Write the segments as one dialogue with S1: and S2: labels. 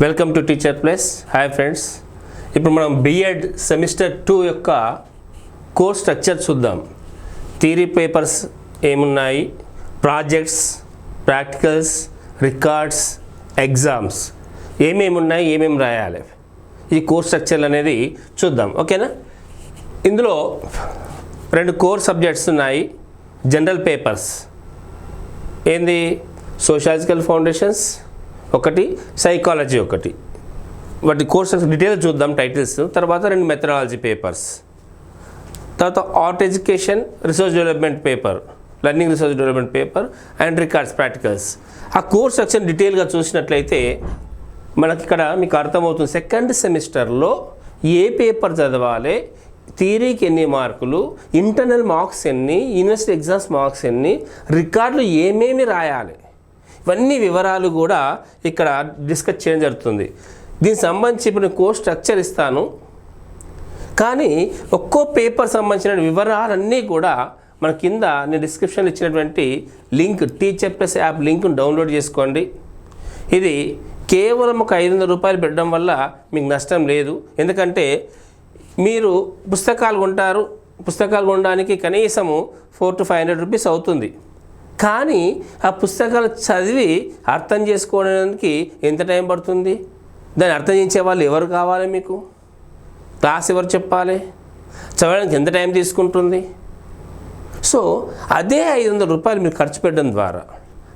S1: Welcome to teacher plus. Hi friends, ఇప్పుడు మనం BEd semester 2 యొక్క కోర్స్ స్ట్రక్చర్ చూద్దాం. థియరీ పేపర్స్ ఏమున్నాయి, ప్రాజెక్ట్స్, ప్రాక్టికల్స్, రికార్డ్స్, ఎగ్జామ్స్ ఏమేమి ఉన్నాయి, ఏమేమి రాయాలి, ఈ కోర్స్ స్ట్రక్చర్ అనేది చూద్దాం. ఓకేనా? ఇందులో 2 కోర్ సబ్జెక్ట్స్ ఉన్నాయి. జనరల్ పేపర్స్ ఏంది, సోషియాలజికల్ ఫౌండేషన్స్ ఒకటి, సైకాలజీ ఒకటి. వాటి కోర్స్ డీటెయిల్ చూద్దాం, టైటిల్స్. తర్వాత 2 మెథడాలజీ పేపర్స్. తర్వాత art education, research development paper, learning research development paper and records, practicals. ఆ కోర్స్ సెక్షన్ డీటెయిల్గా చూసినట్లయితే మనకి ఇక్కడ మీకు అర్థమవుతుంది. సెకండ్ సెమిస్టర్లో ఏ పేపర్ చదవాలి, థియరీకి ఎన్ని మార్కులు, ఇంటర్నల్ మార్క్స్ ఎన్ని, యూనివర్సిటీ ఎగ్జామ్స్ మార్క్స్ ఎన్ని, రికార్డులు ఏమేమి రాయాలి, ఇవన్నీ వివరాలు కూడా ఇక్కడ డిస్కస్ చేయడం జరుగుతుంది. దీనికి సంబంధించి ఇప్పుడు కోర్స్ స్ట్రక్చర్ ఇస్తాను, కానీ ఒక్కో పేపర్ సంబంధించిన వివరాలన్నీ కూడా మన కింద నేను డిస్క్రిప్షన్లో ఇచ్చినటువంటి లింక్, టీచర్ ప్లస్ యాప్ లింక్ను డౌన్లోడ్ చేసుకోండి. ఇది కేవలం ఒక 500 రూపాయలు పెట్టడం వల్ల మీకు నష్టం లేదు. ఎందుకంటే మీరు పుస్తకాలు కొంటారు, పుస్తకాలు కొనడానికి కనీసము 400 to 500 రూపీస్ అవుతుంది. కానీ ఆ పుస్తకాలు చదివి అర్థం చేసుకోవడానికి ఎంత టైం పడుతుంది? దాన్ని అర్థం చేసే వాళ్ళు ఎవరు కావాలి మీకు? క్లాస్ ఎవరు చెప్పాలి? చదవడానికి ఎంత టైం తీసుకుంటుంది? సో అదే 500 రూపాయలు మీరు ఖర్చు పెట్టడం ద్వారా,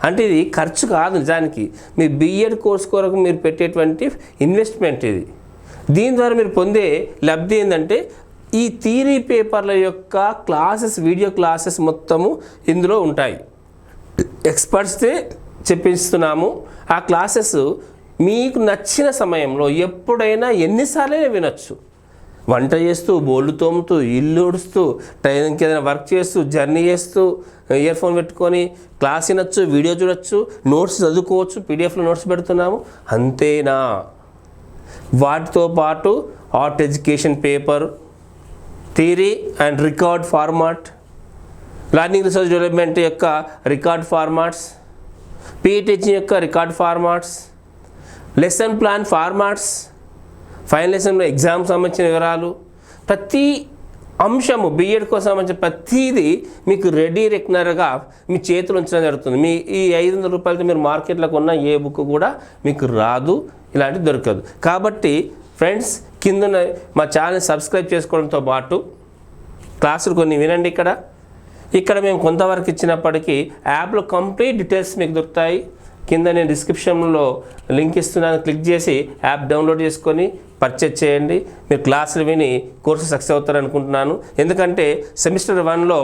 S1: అంటే ఇది ఖర్చు కాదు, నిజానికి మీ బిఎడ్ కోర్స్ కొరకు మీరు పెట్టేటువంటి ఇన్వెస్ట్మెంట్ ఇది. దీని ద్వారా మీరు పొందే లబ్ధి ఏంటంటే ఈ థియరీ పేపర్ల యొక్క క్లాసెస్, వీడియో క్లాసెస్ మొత్తము ఇందులో ఉంటాయి. ఎక్స్పర్ట్స్తో చెప్పిస్తున్నాము. ఆ క్లాసెస్ మీకు నచ్చిన సమయంలో ఎప్పుడైనా ఎన్నిసార్లైనా వినొచ్చు. వంట చేస్తూ, బోళ్ళు తోముతూ, ఇల్లు ఉడుస్తూ, ట్రైన్కి ఏదైనా వర్క్ చేస్తూ, జర్నీ చేస్తూ, ఇయర్ ఫోన్ పెట్టుకొని క్లాస్ వినొచ్చు, వీడియో చూడొచ్చు, నోట్స్ చదువుకోవచ్చు. పీడిఎఫ్లో నోట్స్ పెడుతున్నాము. అంతేనా? వాటితో పాటు art education paper, theory and record format, learning research development యొక్క రికార్డ్ ఫార్మాట్స్, పీటీచింగ్ యొక్క record formats, lesson plan formats, final లెసన్లో ఎగ్జామ్ సంబంధించిన వివరాలు, ప్రతి అంశము బిఎడ్ కోసం సంబంధించిన ప్రతిదీ మీకు రెడీ రెగ్యులర్గా మీ చేతులు ఉంచడం జరుగుతుంది. మీ ఈ 500 రూపాయలతో మీరు మార్కెట్లో కొన్న ఏ బుక్ కూడా మీకు రాదు, ఇలాంటివి దొరకదు. కాబట్టి ఫ్రెండ్స్, కింద మా ఛానల్ సబ్స్క్రైబ్ చేసుకోవడంతో పాటు క్లాసులు కొన్ని వినండి. ఇక్కడ మేము కొంతవరకు ఇచ్చినప్పటికీ యాప్లో కంప్లీట్ డీటెయిల్స్ మీకు దొరుకుతాయి. కింద నేను డిస్క్రిప్షన్లో లింక్ ఇస్తున్నాను, క్లిక్ చేసి యాప్ డౌన్లోడ్ చేసుకొని పర్చేజ్ చేయండి. మీరు క్లాసులు విని కోర్సు సక్సెస్ అవుతారు అనుకుంటున్నాను. ఎందుకంటే సెమిస్టర్ 1లో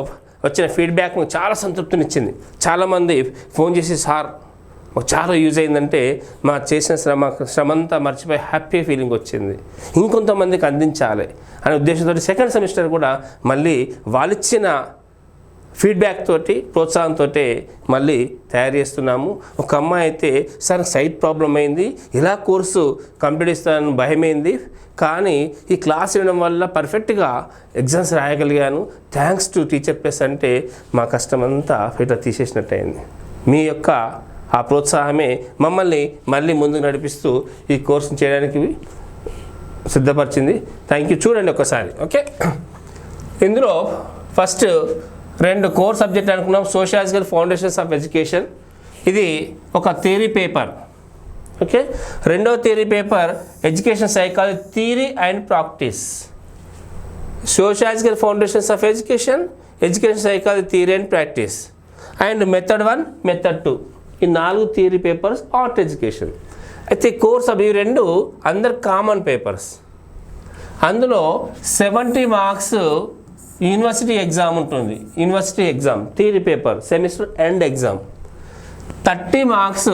S1: వచ్చిన ఫీడ్బ్యాక్ నాకు చాలా సంతృప్తినిచ్చింది. చాలామంది ఫోన్ చేసి, సార్ మాకు చాలా యూజ్ అయిందంటే మా చేసిన శ్రమంతా మర్చిపోయి హ్యాపీ ఫీలింగ్ వచ్చింది, ఇంకొంతమందికి అందించాలి అనే ఉద్దేశంతో సెకండ్ సెమిస్టర్ కూడా మళ్ళీ వాళ్ళిచ్చిన ఫీడ్బ్యాక్ తోటి, ప్రోత్సాహంతో మళ్ళీ తయారు చేస్తున్నాము. ఒక అమ్మాయి అయితే, సార్ సైట్ ప్రాబ్లం అయింది, ఇలా కోర్సు కంప్లీట్ ఇస్తానని భయమైంది, కానీ ఈ క్లాస్ వినడం వల్ల పర్ఫెక్ట్గా ఎగ్జామ్స్ రాయగలిగాను, థ్యాంక్స్ టు టీచర్ ప్లస్ అంటే మా కష్టమంతా ఫిల్టర్ తీసేసినట్టు అయింది. మీ యొక్క ఆ ప్రోత్సాహమే మమ్మల్ని మళ్ళీ ముందుకు నడిపిస్తూ ఈ కోర్సును చేయడానికి సిద్ధపరిచింది. Thank you. చూడండి ఒకసారి. ఓకే, ఇందులో ఫస్ట్ 2 కోర్ సబ్జెక్ట్ అనుకున్నాం. సోషియాలజికల్ ఫౌండేషన్స్ ఆఫ్ ఎడ్యుకేషన్, ఇది ఒక థియరీ పేపర్. ఓకే, రెండవ theory paper education psychology, theory and practice. Sociological foundations of education, education psychology, theory and practice. And method 1, method 2, ఈ 4 theory papers art education. అయితే course అవి 2 అందరు common papers. అందులో 70 marks university exam ఉంటుంది. University exam theory paper, semester end exam. 30 marks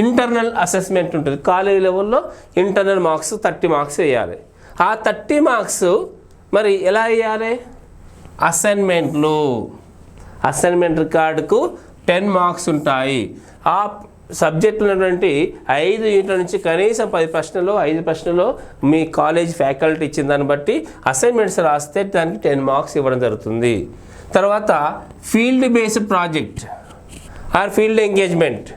S1: internal assessment ఉంటుంది. College లెవెల్లో internal marks 30 marks వేయాలి. ఆ 30 మార్క్స్ మరి ఎలా వేయాలి? అసైన్మెంట్లు, అసైన్మెంట్ రికార్డుకు 10 మార్క్స్ ఉంటాయి. ఆ సబ్జెక్టులు ఉన్నటువంటి 5 యూనిట్ల నుంచి కనీసం 5 ప్రశ్నలు మీ కాలేజ్ ఫ్యాకల్టీ ఇచ్చిన దాన్ని బట్టి అసైన్మెంట్స్ రాస్తే దానికి 10 మార్క్స్ ఇవ్వడం జరుగుతుంది. తర్వాత field based project or field engagement,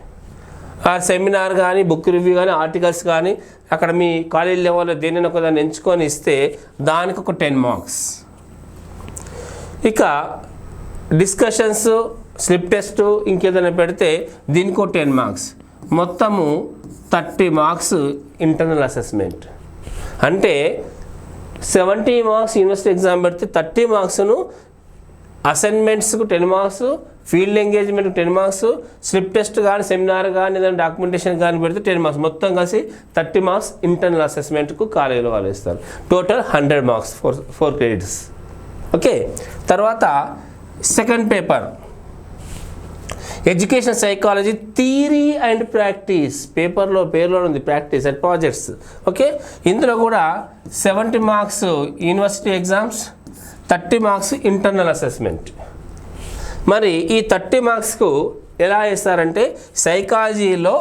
S1: ఆ సెమినార్ కానీ బుక్ రివ్యూ కానీ ఆర్టికల్స్ కానీ అక్కడ మీ కాలేజ్ లెవెల్లో దేనిని ఒక దాన్ని ఎంచుకొని ఇస్తే దానికి ఒక 10 మార్క్స్. ఇక డిస్కషన్స్, స్లిప్ టెస్ట్ ఇంకేదైనా పెడితే దీనికో 10 మార్క్స్. మొత్తము 30 మార్క్స్ ఇంటర్నల్ అసెస్మెంట్. అంటే 70 మార్క్స్ యూనివర్సిటీ ఎగ్జామ్ పెడితే 30 మార్క్స్ను అసైన్మెంట్స్కు 10 మార్క్స్, ఫీల్డ్ ఎంగేజ్మెంట్కి 10 మార్క్స్, స్లిప్ టెస్ట్ కానీ సెమినార్ కానీ ఏదైనా డాక్యుమెంటేషన్ కానీ పెడితే 10 మార్క్స్, మొత్తం కలిసి 30 మార్క్స్ ఇంటర్నల్ అసెస్మెంట్కు కాలేజీలో వాళ్ళు ఇస్తారు. Total 100 marks, 4 credits. ఓకే. తర్వాత second paper education psychology theory and practice. పేరులో ఉంది ప్రాక్టీస్ అండ్ ప్రాజెక్ట్స్. ఓకే. ఇందులో కూడా 70 marks university exams, 30 marks internal assessment. మరి ఈ 30 మార్క్స్కు ఎలా వేస్తారంటే సైకాలజీలో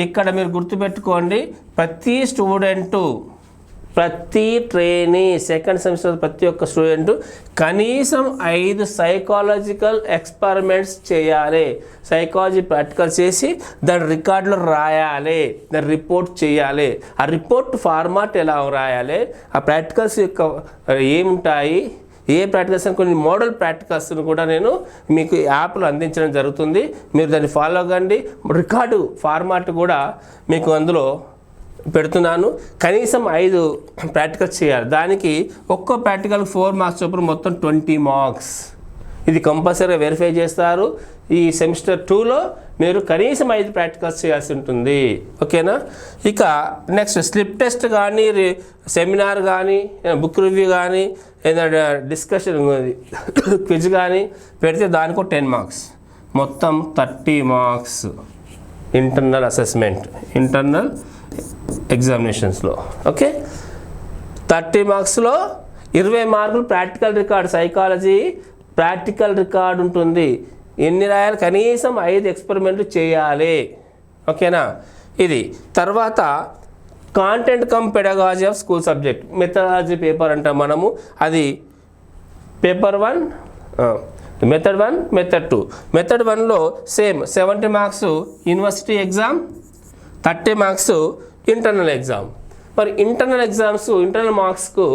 S1: ఇక్కడ మీరు గుర్తుపెట్టుకోండి, ప్రతి స్టూడెంటు, ప్రతి ట్రైనీ, సెకండ్ సెమిస్టర్ ప్రతి ఒక్క స్టూడెంటు కనీసం 5 సైకాలజికల్ ఎక్స్పెరిమెంట్స్ చేయాలి. సైకాలజీ ప్రాక్టికల్ చేసి దాని రికార్డులో రాయాలి, దాని రిపోర్ట్ చేయాలి. ఆ రిపోర్ట్ ఫార్మాట్ ఎలా రాయాలి, ఆ ప్రాక్టికల్స్ యొక్క ఏముంటాయి, ఏ ప్రాక్టికల్స్ అని కొన్ని మోడల్ ప్రాక్టికల్స్ను కూడా నేను మీకు యాప్లో అందించడం జరుగుతుంది. మీరు దాన్ని ఫాలో అవ్వండి. రికార్డు ఫార్మాట్ కూడా మీకు అందులో పెడుతున్నాను. కనీసం 5 ప్రాక్టికల్స్ చేయాలి. దానికి ఒక్కో ప్రాక్టికల్ 4 మార్క్స్ చొప్పున మొత్తం 20 మార్క్స్. ఇది కంపల్సరీగా వెరిఫై చేస్తారు. ఈ సెమిస్టర్ 2లో మీరు కనీసం 5 ప్రాక్టికల్స్ చేయాల్సి ఉంటుంది. ఓకేనా. ఇక నెక్స్ట్ స్లిప్ టెస్ట్ కానీ, సెమినార్ కానీ, బుక్ రివ్యూ కానీ, ఏదైనా డిస్కషన్ క్విజ్ కానీ పెడితే దానికో 10 మార్క్స్, మొత్తం 30 మార్క్స్ ఇంటర్నల్ అసెస్మెంట్, ఇంటర్నల్ ఎగ్జామినేషన్స్లో. ఓకే. 30 మార్క్స్లో 20 మార్కులు practical record. Psychology practical record ఉంటుంది. ఎన్ని రాయాలి, కనీసం 5 ఎక్స్పెరిమెంట్లు చేయాలి. ఓకేనా. ఇది తర్వాత content cum pedagogy of school subject, methodology paper అంటాం మనము. అది పేపర్ 1, మెథడ్ 1, మెథడ్ 2. మెథడ్ 1లో same 70 marks university exam, 30 marks internal exam. మరి ఇంటర్నల్ ఎగ్జామ్స్, ఇంటర్నల్ మార్క్స్కు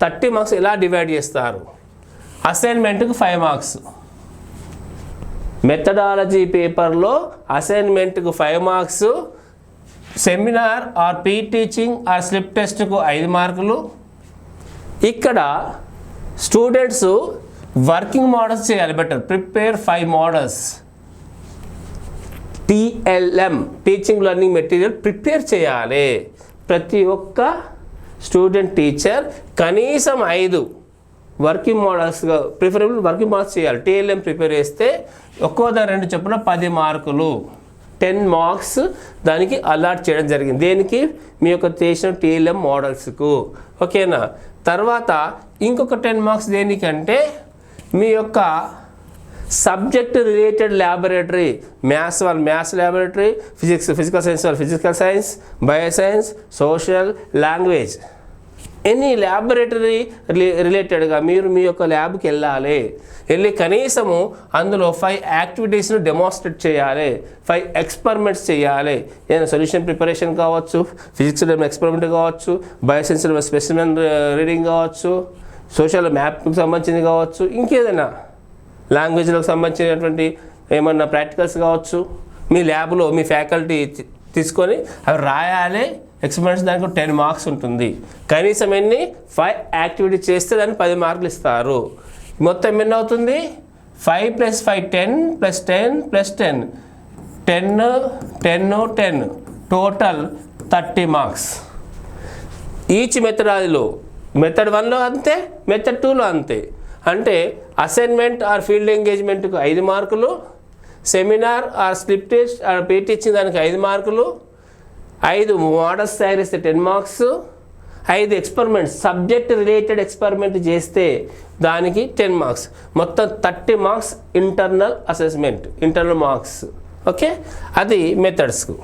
S1: 30 మార్క్స్ ఎలా డివైడ్ చేస్తారు? అసైన్మెంట్కు 5 మార్క్స్. మెథడాలజీ పేపర్లో అసైన్మెంట్కు 5 marks, seminar or P teaching or slip టెస్ట్కు 5 మార్కులు. ఇక్కడ స్టూడెంట్స్ వర్కింగ్ మోడల్స్ చేయాలి. Better prepare 5 models. TLM, teaching learning material prepare చేయాలి. ప్రతి ఒక్క స్టూడెంట్, టీచర్ కనీసం 5 వర్కింగ్ మోడల్స్గా, ప్రిఫరబుల్ వర్కింగ్ మోడల్స్ చేయాలి. TLM ప్రిపేర్ చేస్తే ఒక్కో దాని 2 చొప్పున 10 మార్కులు, 10 మార్క్స్ దానికి అలాట్ చేయడం జరిగింది. దేనికి? మీ యొక్క చేసిన TLM మోడల్స్కు. ఓకేనా. తర్వాత ఇంకొక 10 మార్క్స్ దేనికంటే మీ యొక్క సబ్జెక్ట్ రిలేటెడ్ ల్యాబొరేటరీ, మ్యాథ్స్ వాళ్ళు మ్యాథ్స్ ల్యాబొరేటరీ, ఫిజికల్ సైన్స్ వాళ్ళు physical science, bioscience, social, language, any laboratory రిలేటెడ్గా మీరు మీ యొక్క ల్యాబ్కి వెళ్ళి కనీసము అందులో 5 యాక్టివిటీస్ను డెమోన్స్ట్రేట్ చేయాలి, 5 ఎక్స్పెరిమెంట్స్ చేయాలి. ఏదైనా సొల్యూషన్ ప్రిపరేషన్ కావచ్చు, ఫిజిక్స్ ఎక్స్పెరిమెంట్ కావచ్చు, బయోసైన్స్ స్పెసిమెన్ రీడింగ్ కావచ్చు, సోషల్ మ్యాప్కి సంబంధించింది కావచ్చు, ఇంకేదైనా లాంగ్వేజ్లకు సంబంధించినటువంటి ఏమన్నా ప్రాక్టికల్స్ కావచ్చు. మీ ల్యాబ్లో మీ ఫ్యాకల్టీ తీసుకొని అవి రాయాలి. ఎక్స్పెరిమెంట్స్ దానికి 10 మార్క్స్ ఉంటుంది. కనీసం ఎన్ని 5 యాక్టివిటీ చేస్తే దానికి 10 మార్కులు ఇస్తారు. మొత్తం ఎన్ని అవుతుంది? 5 + 5 10 + 10 + 10 10 10 10 టోటల్ 30 మార్క్స్. ఈచ్ మెథడాలజీలో, మెథడ్ 1లో అంతే, మెథడ్ 2లో అంతే. అంటే అసైన్మెంట్ ఆర్ ఫీల్డ్ ఎంగేజ్మెంట్కు 5 మార్కులు, seminar or slip test or P teaching దానికి 5 మార్కులు, 5 మోడల్స్ తయారు చేస్తే 10 marks, 5 experiments subject related experiment చేస్తే దానికి 10 మార్క్స్. మొత్తం 30 marks internal assessment, internal marks. Okay. అది మెథడ్స్కు.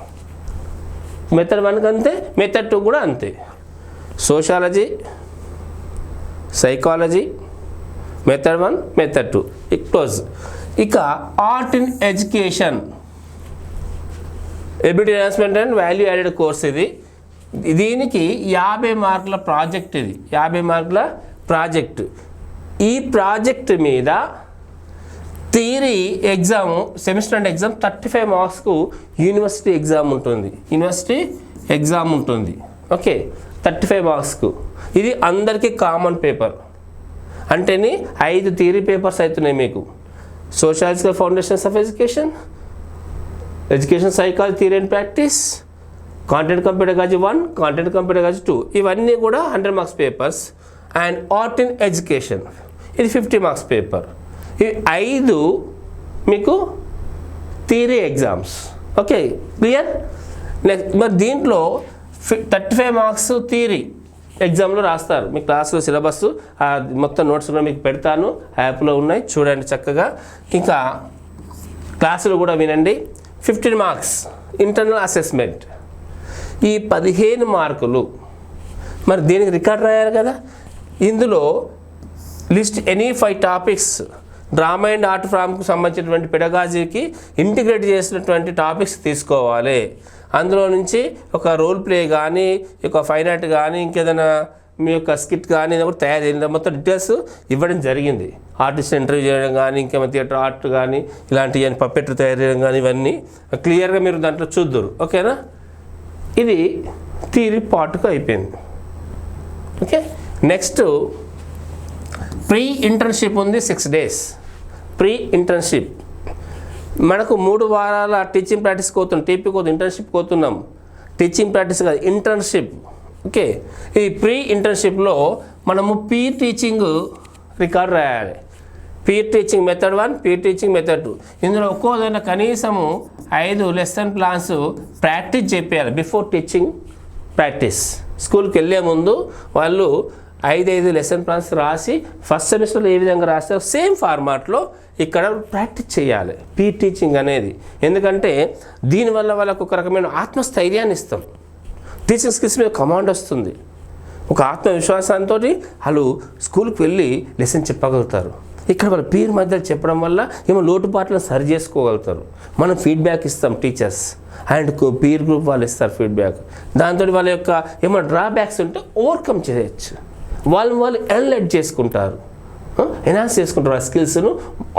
S1: మెథడ్ 1కి అంతే, మెథడ్ 2 కూడా అంతే. Sociology, psychology, method 1, method 2 close. ఇక art in education, ability enhancement and value added course ఇది. దీనికి 50 మార్కుల ప్రాజెక్ట్, ఇది 50 మార్కుల ప్రాజెక్టు. ఈ ప్రాజెక్ట్ మీద theory exam, semester and exam 35 మార్క్స్కు యూనివర్సిటీ ఎగ్జామ్ ఉంటుంది. ఓకే, 35 మార్క్స్కు. ఇది అందరికీ కామన్ పేపర్. అంటేనే 5 థియరీ పేపర్స్ అవుతున్నాయి మీకు. Sociological foundations of education, education psychology theory and practice, content cum pedagogy 1, content cum pedagogy 2, ఇవన్నీ కూడా 100 marks papers. And art in education ఇది 50 మార్క్స్ పేపర్. ఇవి 5 మీకు theory exams. Okay, clear? Next మరి దీంట్లో 35 మార్క్స్ థియరీ ఎగ్జామ్లో రాస్తారు. మీ క్లాస్లో సిలబస్ మొత్తం నోట్స్ కూడా మీకు పెడతాను, యాప్లో ఉన్నాయి, చూడండి చక్కగా. ఇంకా క్లాసులు కూడా వినండి. 15 మార్క్స్ ఇంటర్నల్ అసెస్మెంట్. ఈ 15 మార్కులు మరి దీనికి రికార్డ్ రాయాలి కదా. ఇందులో list any 5 topics drama and art ఫామ్కి సంబంధించినటువంటి పెడగాజీకి ఇంటిగ్రేట్ చేసినటువంటి టాపిక్స్ తీసుకోవాలి. అందులో నుంచి ఒక రోల్ ప్లే కానీ, ఒక ఫైన్ ఆర్ట్ కానీ, ఇంకేదైనా మీ యొక్క స్కిట్ కానీ కూడా తయారు చేయండి. మొత్తం డీటెయిల్స్ ఇవ్వడం జరిగింది. ఆర్టిస్ట్ ఇంటర్వ్యూ చేయడం కానీ, ఇంకేమైనా థియేటర్ ఆర్ట్ కానీ, ఇలాంటివి పప్పెట్లు తయారు చేయడం కానీ, ఇవన్నీ క్లియర్గా మీరు దాంట్లో చూద్దురు. ఓకేనా? ఇది థియరీ పార్ట్కు అయిపోయింది. ఓకే, నెక్స్ట్ ప్రీ ఇంటర్న్షిప్ ఉంది. 6 days ప్రీ ఇంటర్న్షిప్. మనకు 3 వారాల టీచింగ్ ప్రాక్టీస్ పోతున్నాం, టీపీ పోతున్నాం, ఇంటర్న్షిప్ పోతున్నాం. టీచింగ్ ప్రాక్టీస్ కాదు, ఇంటర్న్షిప్. ఓకే, ఈ ప్రీ ఇంటర్న్షిప్లో మనము పీర్ టీచింగ్ రికార్డ్ రాయాలి. Peer teaching method 1, peer teaching method 2. ఇందులో ఒక్కోదైనా కనీసము 5 లెసన్ ప్లాన్స్ ప్రాక్టీస్ చేయాలి. బిఫోర్ టీచింగ్ ప్రాక్టీస్, స్కూల్కి వెళ్ళే ముందు వాళ్ళు 5 లెసన్ ప్లాన్స్ రాసి ఫస్ట్ సెమిస్టర్లో ఏ విధంగా రాస్తారో సేమ్ ఫార్మాట్లో ఇక్కడ ప్రాక్టీస్ చేయాలి పీర్ టీచింగ్ అనేది. ఎందుకంటే దీనివల్ల వాళ్ళకు ఒక రకమైన ఆత్మస్థైర్యాన్ని ఇస్తాం. టీచింగ్ స్కిల్స్ మీద కమాండ్ వస్తుంది. ఒక ఆత్మవిశ్వాసంతో వాళ్ళు స్కూల్కి వెళ్ళి లెసన్ చెప్పగలుగుతారు. ఇక్కడ వాళ్ళ పీర్ మధ్యలో చెప్పడం వల్ల ఏమో లోటుపాట్లను సరి చేసుకోగలుగుతారు. మనం ఫీడ్బ్యాక్ ఇస్తాం, టీచర్స్ అండ్ పీర్ గ్రూప్ వాళ్ళు ఇస్తారు ఫీడ్బ్యాక్. దాంతో వాళ్ళ యొక్క ఏమైనా డ్రాబ్యాక్స్ ఉంటే ఓవర్కమ్ చేయొచ్చు. వాళ్ళు ఎన్లైట్ చేసుకుంటారు, ఎన్హాన్స్ చేసుకుంటారు, ఆ స్కిల్స్ను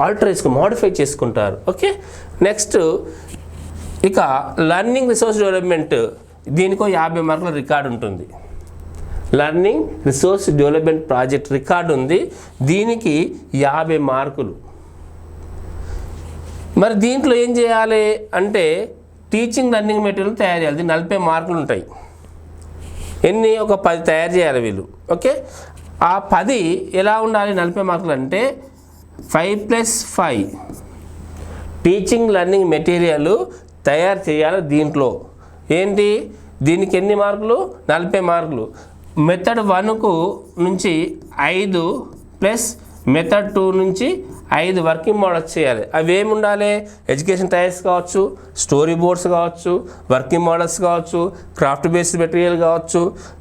S1: ఆల్టర్ చేసుకుని మోడిఫై చేసుకుంటారు. ఓకే, నెక్స్ట్ ఇక లర్నింగ్ రిసోర్స్ డెవలప్మెంట్. దీనికో 50 మార్కుల రికార్డు ఉంటుంది. Learning resource development project record ఉంది. దీనికి 50 మార్కులు. మరి దీంట్లో ఏం చేయాలి అంటే టీచింగ్ లర్నింగ్ మెటీరియల్ తయారు చేయాలి. దీనికి 40 మార్కులు ఉంటాయి. ఎన్ని? ఒక 10 తయారు చేయాలి వీళ్ళు. ఓకే, ఆ 10 ఎలా ఉండాలి? 40 మార్కులు అంటే 5+5 టీచింగ్ లర్నింగ్ మెటీరియల్ తయారు చేయాలి. దీంట్లో ఏంటి? దీనికి ఎన్ని మార్కులు? 40 మార్కులు. మెథడ్ 1కు నుంచి 5 ప్లస్ మెథడ్ 2 నుంచి 5 వర్కింగ్ మోడల్స్ చేయాలి. అవి ఏమి ఉండాలి? ఎడ్యుకేషన్ టైల్స్ కావచ్చు, స్టోరీ బోర్డ్స్ కావచ్చు, వర్కింగ్ మోడల్స్ కావచ్చు, క్రాఫ్ట్ బేస్డ్ మెటీరియల్ కావచ్చు,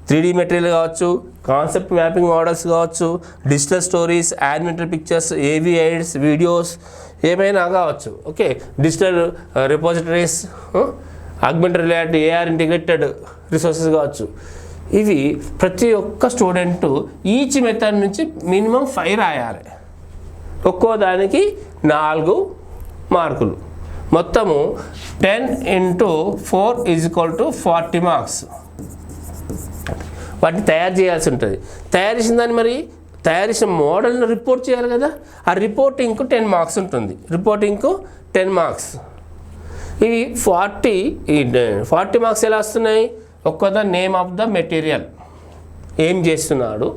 S1: 3D మెటీరియల్ కావచ్చు, కాన్సెప్ట్ మ్యాపింగ్ మోడల్స్ కావచ్చు, డిజిటల్ స్టోరీస్, యానిమేటెడ్ పిక్చర్స్, ఏవీ ఎయిడ్స్, వీడియోస్ ఏమైనా కావచ్చు. Okay, digital repositories, augmented reality, AR integrated resources కావచ్చు. ఇవి ప్రతి ఒక్క స్టూడెంట్ ఈచ్ మెథడ్ నుంచి మినిమం 5 రాయాలి. ఒక్కో దానికి 4 మార్కులు. మొత్తము 10 × 4 = 40 మార్క్స్. వాటిని తయారు చేయాల్సి ఉంటుంది. తయారు చేసిన దాన్ని మరి తయారు చేసిన మోడల్ని రిపోర్ట్ చేయాలి కదా. ఆ రిపోర్టింగ్కు 10 మార్క్స్ ఉంటుంది. రిపోర్టింగ్కు 10 మార్క్స్. ఇవి 40 మార్క్స్ ఎలా వస్తున్నాయి? ఒక్కదా నేమ్ ఆఫ్ ద మెటీరియల్, ఏం చేస్తున్నాడు,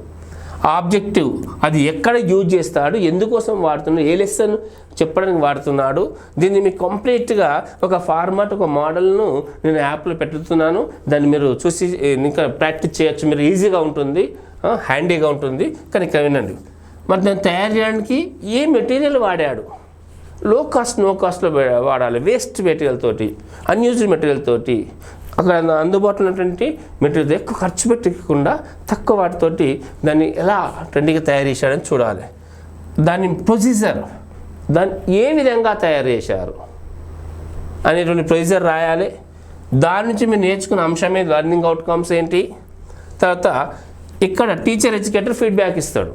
S1: ఆబ్జెక్టివ్, అది ఎక్కడ యూజ్ చేస్తాడు, ఎందుకోసం వాడుతున్నాడు, ఏ లెసన్ చెప్పడానికి వాడుతున్నాడు. దీన్ని మీకు కంప్లీట్గా ఒక ఫార్మాట్, ఒక మోడల్ను నేను యాప్లో పెట్టుతున్నాను. దాన్ని మీరు చూసి ఇంకా ప్రాక్టీస్ చేయొచ్చు. మీరు ఈజీగా ఉంటుంది, హ్యాండీగా ఉంటుంది. కానీ ఇక్కడ వినండి, మరి దాన్ని తయారు చేయడానికి ఏ మెటీరియల్ వాడాడు? లో కాస్ట్, నో కాస్ట్లో వాడాలి. వేస్ట్ మెటీరియల్ తోటి, అన్యూజ్డ్ మెటీరియల్ తోటి, అక్కడ అందుబాటులో ఉన్నటువంటి మెటీరియల్ ఎక్కువ ఖర్చు పెట్టకుండా తక్కువ వాటితోటి దాన్ని ఎలా ట్రెండింగ్గా తయారు చేశాడని చూడాలి. దాని ప్రొసీజర్, దాన్ని ఏ విధంగా తయారు చేశారు అనేటువంటి ప్రొసీజర్ రాయాలి. దాని నుంచి మీరు నేర్చుకున్న అంశమే లెర్నింగ్ అవుట్కమ్స్ ఏంటి. తర్వాత ఇక్కడ టీచర్ ఎడ్యుకేటర్ ఫీడ్బ్యాక్ ఇస్తాడు.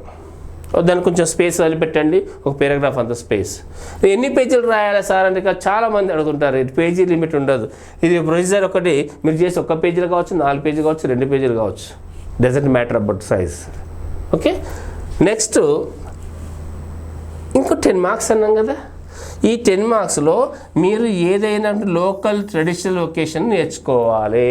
S1: దానికి కొంచెం స్పేస్ వదిలిపెట్టండి, ఒక పారాగ్రాఫ్ అంత స్పేస్. ఎన్ని పేజీలు రాయాలి సార్ అంటే చాలామంది అడుగుతుంటారు. పేజీ లిమిట్ ఉండదు. ఇది ప్రొసీజర్ ఒకటి మీరు చేసి 1 పేజీలు కావచ్చు, 4 పేజీలు కావచ్చు, 2 పేజీలు కావచ్చు. Doesn't matter about size. Okay, next ఇంకో 10 మార్క్స్ అన్నాం కదా. ఈ 10 మార్క్స్లో మీరు ఏదైనా లోకల్ ట్రెడిషనల్ లొకేషన్ నేర్చుకోవాలి.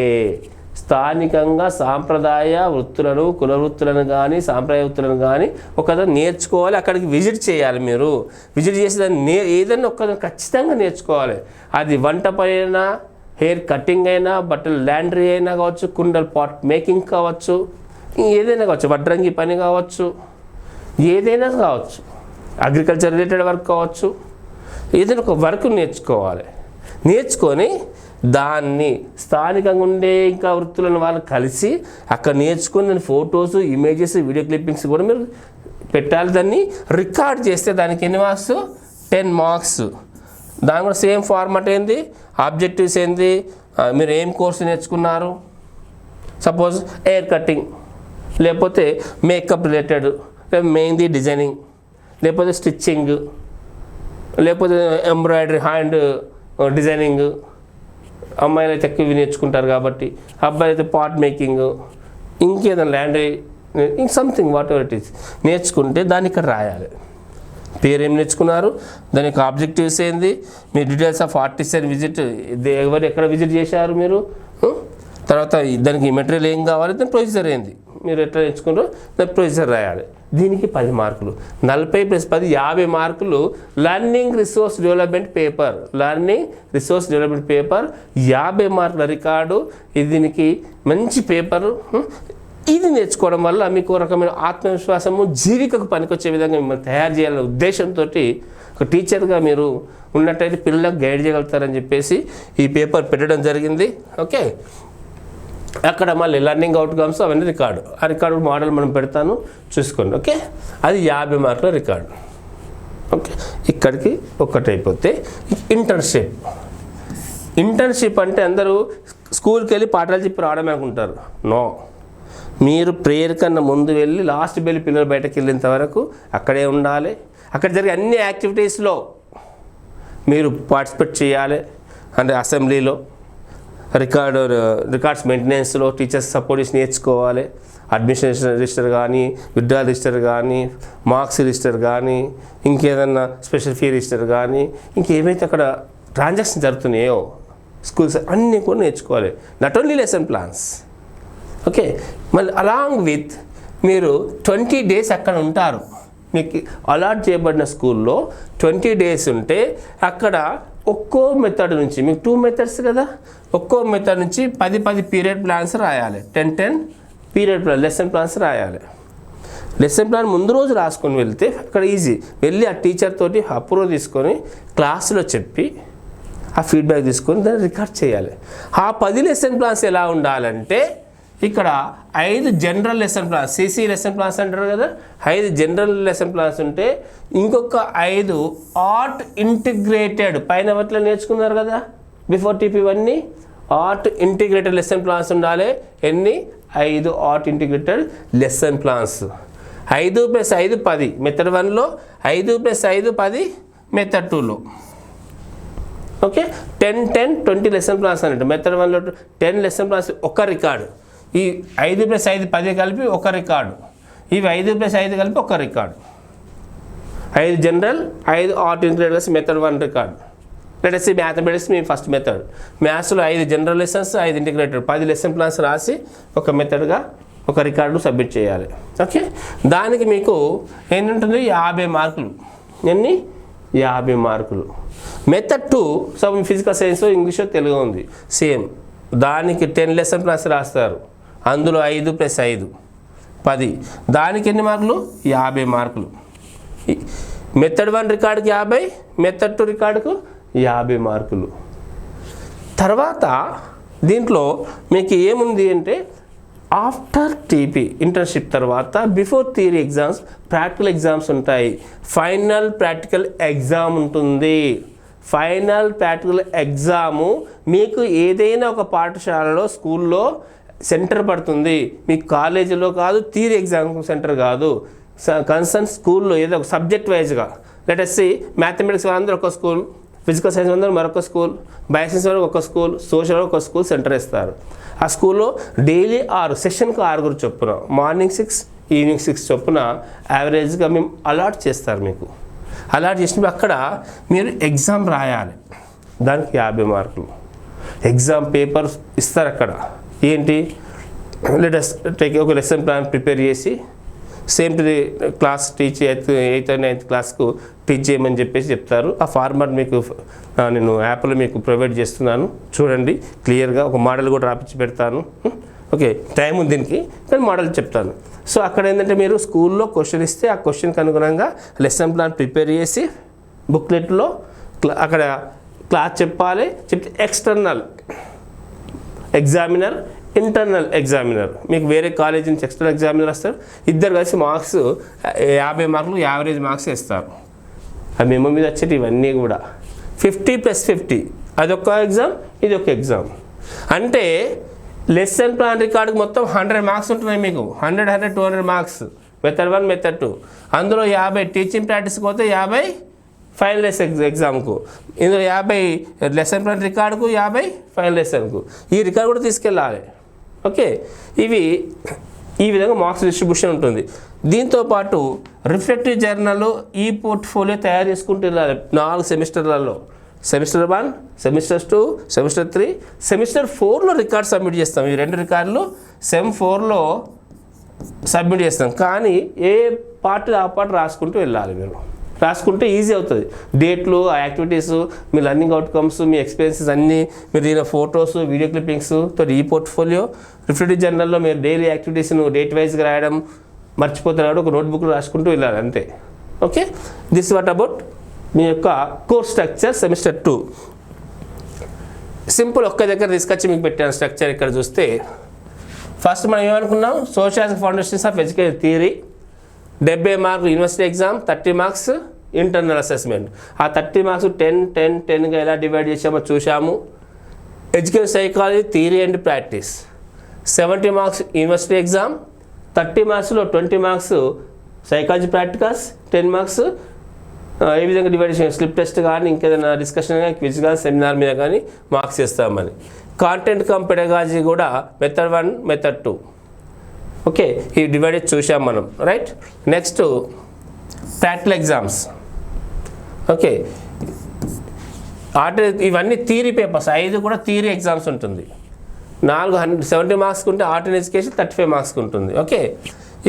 S1: స్థానికంగా సాంప్రదాయ వృత్తులను, కుల వృత్తులను కానీ సాంప్రదాయ వృత్తులను కానీ ఒకదాన్ని నేర్చుకోవాలి. అక్కడికి విజిట్ చేయాలి. మీరు విజిట్ చేసి దాన్ని ఏదైనా ఒక్కదాన్ని ఖచ్చితంగా నేర్చుకోవాలి. అది వంట పని అయినా, హెయిర్ కటింగ్ అయినా, బట్టలు ల్యాండ్రీ అయినా కావచ్చు, కుండల్ పాట్ మేకింగ్ కావచ్చు, ఏదైనా కావచ్చు, వడ్రంగి పని కావచ్చు, ఏదైనా కావచ్చు, అగ్రికల్చర్ రిలేటెడ్ వర్క్ కావచ్చు, ఏదైనా ఒక వర్క్ నేర్చుకోవాలి. నేర్చుకొని దాన్ని స్థానికంగా ఉండే ఇంకా వృత్తులను వాళ్ళు కలిసి అక్కడ నేర్చుకుని దాని ఫొటోస్, ఇమేజెస్, వీడియో క్లిప్పింగ్స్ కూడా మీరు పెట్టాలి. దాన్ని రికార్డ్ చేస్తే దానికి ఎన్ని మార్క్స్? 10 మార్క్స్. దాని కూడా సేమ్ ఫార్మాట్ ఏంది, ఆబ్జెక్టివ్స్ ఏంది, మీరు ఏం కోర్సు నేర్చుకున్నారు. సపోజ్ హెయిర్ కటింగ్, లేకపోతే మేకప్ రిలేటెడ్, లేకపోతే మెహందీ డిజైనింగ్, లేకపోతే స్టిచ్చింగ్, లేకపోతే ఎంబ్రాయిడరీ, హ్యాండ్ డిజైనింగ్. అమ్మాయిలు అయితే ఎక్కువ నేర్చుకుంటారు కాబట్టి, అబ్బాయిలు అయితే పాట్ మేకింగ్, ఇంకేదైనా laundry, something what ever it is నేర్చుకుంటే దాన్ని ఇక్కడ రాయాలి. పేరు ఏం నేర్చుకున్నారు, దాని యొక్క ఆబ్జెక్టివ్స్ ఏంది, మీ details of artist and visit, ఎవరు ఎక్కడ విజిట్ చేశారు మీరు, తర్వాత దానికి మెటీరియల్ ఏం కావాలి, దాని ప్రొసీజర్ ఏంది, మీరు ఎట్లా నేర్చుకున్నారో దాని ప్రొసీజర్ రాయాలి. దీనికి 10 మార్కులు. 40 + 10 50 మార్కులు. Learning resource development paper, learning resource development paper 50 మార్కుల రికార్డు. ఇది దీనికి మంచి పేపరు. ఇది నేర్చుకోవడం వల్ల మీకు రకమైన ఆత్మవిశ్వాసము, జీవికకు పనికొచ్చే విధంగా మిమ్మల్ని తయారు చేయాలనే ఉద్దేశంతో ఒక టీచర్గా మీరు ఉన్నట్టయితే పిల్లలకు గైడ్ చేయగలుగుతారని చెప్పేసి ఈ పేపర్ పెట్టడం జరిగింది. ఓకే, అక్కడ మళ్ళీ లర్నింగ్ అవుట్కమ్స్ అవన్నీ రికార్డు. ఆ రికార్డు మోడల్ మనం పెడతాను, చూసుకోండి. ఓకే, అది 50 మార్కుల రికార్డు. ఓకే, ఇక్కడికి ఒక్కటి అయిపోతే ఇంటర్న్షిప్. ఇంటర్న్షిప్ అంటే అందరూ స్కూల్కి వెళ్ళి పాఠాలు చెప్పి రావడమే అనుకుంటారు. నో, మీరు ప్రేయర్ కన్నా ముందు వెళ్ళి లాస్ట్ వెళ్ళి పిల్లలు బయటకు వెళ్ళేంత వరకు అక్కడే ఉండాలి. అక్కడ జరిగే అన్ని యాక్టివిటీస్లో మీరు పార్టిసిపేట్ చేయాలి. అంటే అసెంబ్లీలో, రికార్డ్స్ మెయింటెనెన్స్లో టీచర్స్ సపోర్ట్ చేసి నేర్చుకోవాలి. అడ్మినిస్ట్రేషన్ రిజిస్టర్ కానీ, విత్డ్రాల్ రిజిస్టర్ కానీ, మార్క్స్ రిజిస్టర్ కానీ, ఇంకేదన్నా స్పెషల్ ఫీ రిజిస్టర్ కానీ, ఇంకేమైతే అక్కడ ట్రాన్సాక్షన్ జరుగుతున్నాయో స్కూల్స్ అన్నీ కూడా నేర్చుకోవాలి. Not only lesson plans. Okay, మళ్ళీ అలాంగ్ విత్ మీరు 20 days అక్కడ ఉంటారు. మీకు అలాట్ చేయబడిన స్కూల్లో 20 days ఉంటే అక్కడ ఒక్కో మెథడ్ నుంచి, మీకు 2 methods కదా, ఒక్కో మెథడ్ నుంచి 10 పీరియడ్ ప్లాన్స్ రాయాలి. 10 పీరియడ్ ప్లాన్, లెసన్ ప్లాన్స్ రాయాలి. లెసన్ ప్లాన్ ముందు రోజు రాసుకొని వెళ్తే అక్కడ ఈజీ. వెళ్ళి ఆ టీచర్ తోటి అప్రూవ్ తీసుకొని క్లాస్లో చెప్పి ఆ ఫీడ్బ్యాక్ తీసుకొని దాన్ని రికార్డ్ చేయాలి. ఆ 10 లెసన్ ప్లాన్స్ ఎలా ఉండాలంటే ఇక్కడ 5 general lesson plans, CC lesson plans అంటారు కదా, 5 జనరల్ లెసన్ ప్లాన్స్ ఉంటే ఇంకొక 5 ఆర్ట్ ఇంటిగ్రేటెడ్, పైన వాటిలో నేర్చుకున్నారు కదా బిఫోర్ టీపీ ఇవన్నీ, ఆర్ట్ ఇంటిగ్రేటెడ్ లెసన్ ప్లాన్స్ ఉండాలి. ఎన్ని? 5 art integrated lesson plans. 5 + 5 10 method 1లో, 5 + 5 10 మెథడ్ 2లో. ఓకే, 10 20 లెసన్ ప్లాన్స్ అన్నట్టు. మెథడ్ 1లో 10 లెసన్ ప్లాన్స్ ఒక రికార్డు. ఈ 5 + 5 10 కలిపి ఒక రికార్డు. ఇవి 5 + 5 కలిపి ఒక record. 5 general, 5 art integrated method 1 record. Let's see mathematics మీ ఫస్ట్ మెథడ్. మ్యాథ్స్లో 5 general lessons, 5 integrated, 10 lesson plans రాసి ఒక మెథడ్గా ఒక రికార్డు సబ్మిట్ చేయాలి. ఓకే, దానికి మీకు ఏంటంటుంది 50 మార్కులు. ఎన్ని? 50 మార్కులు. Method 2 some physical science, English, Telugu ఉంది సేమ్. దానికి 10 లెసన్ ప్లాన్స్ రాస్తారు. అందులో 5 + 5 10. దానికి ఎన్ని మార్కులు? 50 మార్కులు. మెథడ్ 1 రికార్డుకి 50, మెథడ్ 2 రికార్డుకు 50 మార్కులు. తర్వాత దీంట్లో మీకు ఏముంది అంటే ఆఫ్టర్ టీపీ ఇంటర్న్షిప్ తర్వాత before theory exams practical exams ఉంటాయి. ఫైనల్ ప్రాక్టికల్ ఎగ్జామ్ ఉంటుంది. ఫైనల్ ప్రాక్టికల్ ఎగ్జాము మీకు ఏదైనా ఒక పాఠశాలలో స్కూల్లో సెంటర్ పడుతుంది, మీకు కాలేజీలో కాదు, థియరీ ఎగ్జామ్ సెంటర్ కాదు, కన్సర్న్ స్కూల్లో ఏదో ఒక సబ్జెక్ట్ వైజ్గా. లెట్ అస్ సీ మ్యాథమెటిక్స్ వాళ్ళందరూ ఒక స్కూల్, ఫిజికల్ సైన్స్ అందరూ మరొక స్కూల్, బయోసైన్స్ వాళ్ళకి ఒక స్కూల్, సోషల్ ఒక స్కూల్ సెంటర్ ఇస్తారు. ఆ స్కూల్లో డైలీ 6 సెషన్కి 6 చొప్పున, మార్నింగ్ 6 ఈవినింగ్ 6 చొప్పున యావరేజ్గా మేము అలాట్ చేస్తారు. మీకు అలాట్ చేసినప్పుడు అక్కడ మీరు ఎగ్జామ్ రాయాలి, దానికి 50 మార్కులు. ఎగ్జామ్ పేపర్ ఇస్తారు అక్కడ. ఏంటి, లెటస్ టేక్ ఒక లెసన్ ప్లాన్ ప్రిపేర్ చేసి same to the class teach 8th and 9th క్లాస్కు టీచ్ చేయమని చెప్పేసి చెప్తారు. ఆ ఫార్మాట్ మీకు నేను యాప్లో మీకు ప్రొవైడ్ చేస్తున్నాను, చూడండి క్లియర్గా. ఒక మోడల్ కూడా రాపించి పెడతాను. ఓకే, టైం ఉంది దీనికి, కానీ మోడల్ చెప్తాను. సో అక్కడ ఏంటంటే మీరు స్కూల్లో క్వశ్చన్ ఇస్తే ఆ క్వశ్చన్కి అనుగుణంగా లెసన్ ప్లాన్ ప్రిపేర్ చేసి బుక్లెట్లో అక్కడ క్లాస్ చెప్పాలి. చెప్తే ఎక్స్టర్నల్ ఎగ్జామినర్, ఇంటర్నల్ ఎగ్జామినర్, మీకు వేరే కాలేజీ నుంచి ఎక్స్టర్నల్ ఎగ్జామినర్ వస్తారు. ఇద్దరు కలిసి మార్క్స్ 50 మార్కులు యావరేజ్ మార్క్స్ ఇస్తారు. ఆ మెమో మీద వచ్చేటి ఇవన్నీ కూడా 50+50, అదొక ఎగ్జామ్, ఇది ఒక ఎగ్జామ్. అంటే లెసన్ ప్లాన్ రికార్డుకి మొత్తం 100 మార్క్స్ ఉంటున్నాయి మీకు. 100, 200 మార్క్స్ మెథడ్ 1, మెథడ్ 2. అందులో 50 టీచింగ్ ప్రాక్టీస్కి పోతే 50 ఫైనల్ ఎగ్జామ్కు, ఇందులో 50 లెసన్ ప్లాన్ రికార్డుకు, 50 ఫైనల్ లెసన్కు. ఈ రికార్డు కూడా తీసుకెళ్ళాలి. ఓకే, ఈ విధంగా మార్క్స్ డిస్ట్రిబ్యూషన్ ఉంటుంది. దీంతోపాటు రిఫ్లెక్టివ్ జర్నల్, ఈ పోర్ట్ఫోలియో తయారు చేసుకుంటూ వెళ్ళాలి 4 సెమిస్టర్లలో. సెమిస్టర్ 1, సెమిస్టర్ 2, సెమిస్టర్ 3, సెమిస్టర్ 4లో రికార్డ్ సబ్మిట్ చేస్తాం. ఈ 2 రికార్డులు సెమ్ 4లో సబ్మిట్ చేస్తాం. కానీ ఏ పార్ట్ ఆ పార్ట్ రాసుకుంటూ వెళ్ళాలి. మీరు రాసుకుంటే ఈజీ అవుతుంది. డేట్లు, ఆ యాక్టివిటీస్, మీ లర్నింగ్ అవుట్కమ్స్, మీ ఎక్స్పీరియన్సెస్ అన్నీ, మీరు దీని ఫొటోస్, వీడియో క్లిప్పింగ్స్ తోటి ఈ పోర్ట్ఫోలియో రిఫ్లెక్టివ్ జర్నల్లో మీరు డైలీ యాక్టివిటీస్ను డేట్ వైజ్గా రాయడం మర్చిపోతున్నాడు, ఒక నోట్బుక్లో రాసుకుంటూ వెళ్ళాలి అంతే. Okay, this what about me యొక్క కోర్స్ స్ట్రక్చర్ సెమిస్టర్ 2. సింపుల్ ఒక్క దగ్గర తీసుకొచ్చి మీకు పెట్టాను స్ట్రక్చర్. ఇక్కడ చూస్తే ఫస్ట్ మనం ఏమనుకున్నాం, social foundations of education theory, 70 మార్కులు university exam, 30 marks internal assessment. ఆ 30 మార్క్స్ 10గా ఎలా డివైడ్ చేసామో చూసాము. Education psychology theory and practice, 70 marks university exam, 30 మార్క్స్లో 20 మార్క్స్ సైకాలజీ ప్రాక్టికల్స్, 10 మార్క్స్ ఏ విధంగా డివైడ్ చేసాం, స్లిప్ టెస్ట్ కానీ ఇంకేదైనా డిస్కషన్ కానీ క్విజ్ కానీ సెమినార్ మీద కానీ మార్క్స్ ఇస్తామని. కాంటెంట్ కమ్ పెడగాజీ కూడా మెథడ్ 1, మెథడ్ 2. ఓకే, ఈ డివైడెడ్ చూసాం మనం, right. Next practical exams. Okay, ఇవన్నీ థియరీ పేపర్స్, 5 కూడా థియరీ ఎగ్జామ్స్ ఉంటుంది. 70 మార్క్స్కి ఉంటే ఆర్ట్ ఇన్ ఎడ్యుకేషన్ 35 మార్క్స్కి ఉంటుంది. ఓకే,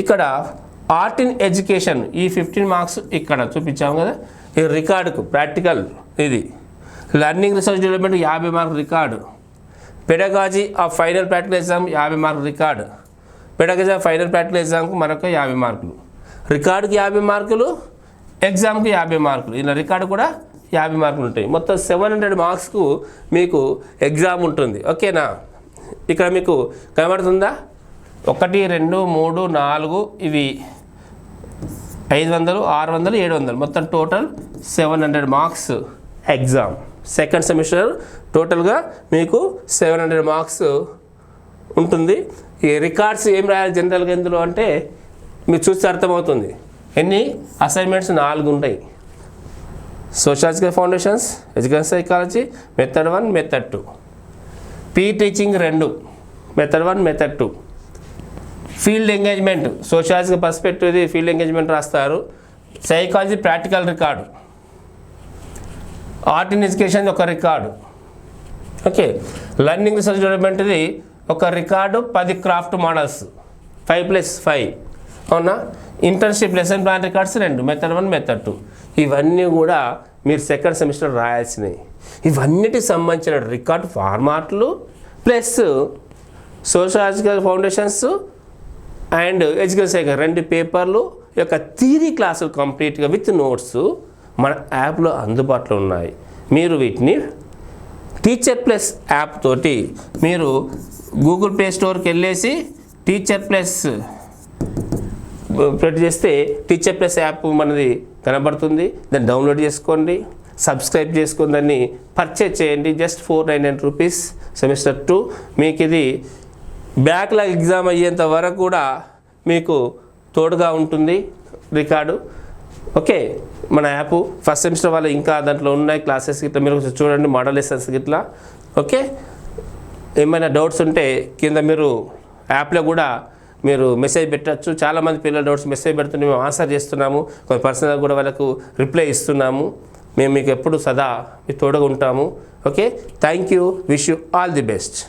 S1: ఇక్కడ ఆర్ట్ ఇన్ ఎడ్యుకేషన్ ఈ 15 మార్క్స్ ఇక్కడ చూపించాము కదా. ఈ రికార్డుకు ప్రాక్టికల్, ఇది learning research development 50 mark record, pedagogy ఆ final practical exam 50 mark record, pedagogy final practical ఎగ్జామ్కు మరొక 50 మార్కులు, రికార్డుకి 50 మార్కులు, ఎగ్జామ్కి 50 మార్కులు. ఇలా రికార్డు కూడా 50 మార్కులు ఉంటాయి. మొత్తం 700 మార్క్స్కు మీకు ఎగ్జామ్ ఉంటుంది. ఓకేనా, ఇక్కడ మీకు కనబడుతుందా, 1, 2, 3, 4 ఇవి 500, 600, 700, మొత్తం total 700 marks exam. Second semester టోటల్గా మీకు 700 మార్క్స్ ఉంటుంది. ఈ రికార్డ్స్ ఏం రాయాలి జనరల్గా ఇందులో అంటే మీరు చూస్తే అర్థమవుతుంది. ఎన్ని అసైన్మెంట్స్ 4 ఉంటాయి. Sociological foundations, education psychology, method 1, method 2. P teaching 2, method 1, method 2. Field engagement, sociological perspective field engagement రాస్తారు. Psychology practical record, art in education ఒక record. Okay, learning research development ఇది ఒక రికార్డు, 10 క్రాఫ్ట్ మోడల్స్ 5+5. అవునా, internship lesson plan records 2, method 1, method 2. ఇవన్నీ కూడా మీరు second semester రాయాల్సినవి. ఇవన్నిటికి సంబంధించిన రికార్డు ఫార్మాట్లు plus sociological foundations and education psychology 2 పేపర్లు యొక్క థియరీ క్లాసులు కంప్లీట్గా విత్ నోట్స్ మన యాప్లో అందుబాటులో ఉన్నాయి. మీరు వీటిని టీచర్ ప్లస్ యాప్ తోటి మీరు గూగుల్ ప్లే స్టోర్కి వెళ్ళేసి టీచర్ ప్లస్ పెట్టి చేస్తే టీచర్ ప్లస్ యాప్ మనది కనబడుతుంది. దాన్ని డౌన్లోడ్ చేసుకోండి. సబ్స్క్రైబ్ చేసుకుని దాన్ని పర్చేజ్ చేయండి. Just 499 rupees semester 2. మీకు ఇది బ్యాక్లాగ్ ఎగ్జామ్ అయ్యేంత వరకు కూడా మీకు తోడుగా ఉంటుంది రికార్డు. ఓకే, మన యాప్ ఫస్ట్ సెమిస్టర్ వాళ్ళు ఇంకా దాంట్లో ఉన్నాయి క్లాసెస్ గిట్లా, మీరు చూడండి మోడల్ లెసన్స్ గిట్లా. ఓకే, ఏమైనా డౌట్స్ ఉంటే కింద మీరు యాప్లో కూడా మీరు మెసేజ్ పెట్టచ్చు. చాలామంది పిల్లల డౌట్స్ మెసేజ్ పెడుతుంటే మేము ఆన్సర్ చేస్తున్నాము, కొన్ని పర్సనల్గా కూడా వాళ్ళకు రిప్లై ఇస్తున్నాము. మేము మీకు ఎప్పుడు సదా మీ తోడుగా ఉంటాము. Okay, thank you, wish you all the best.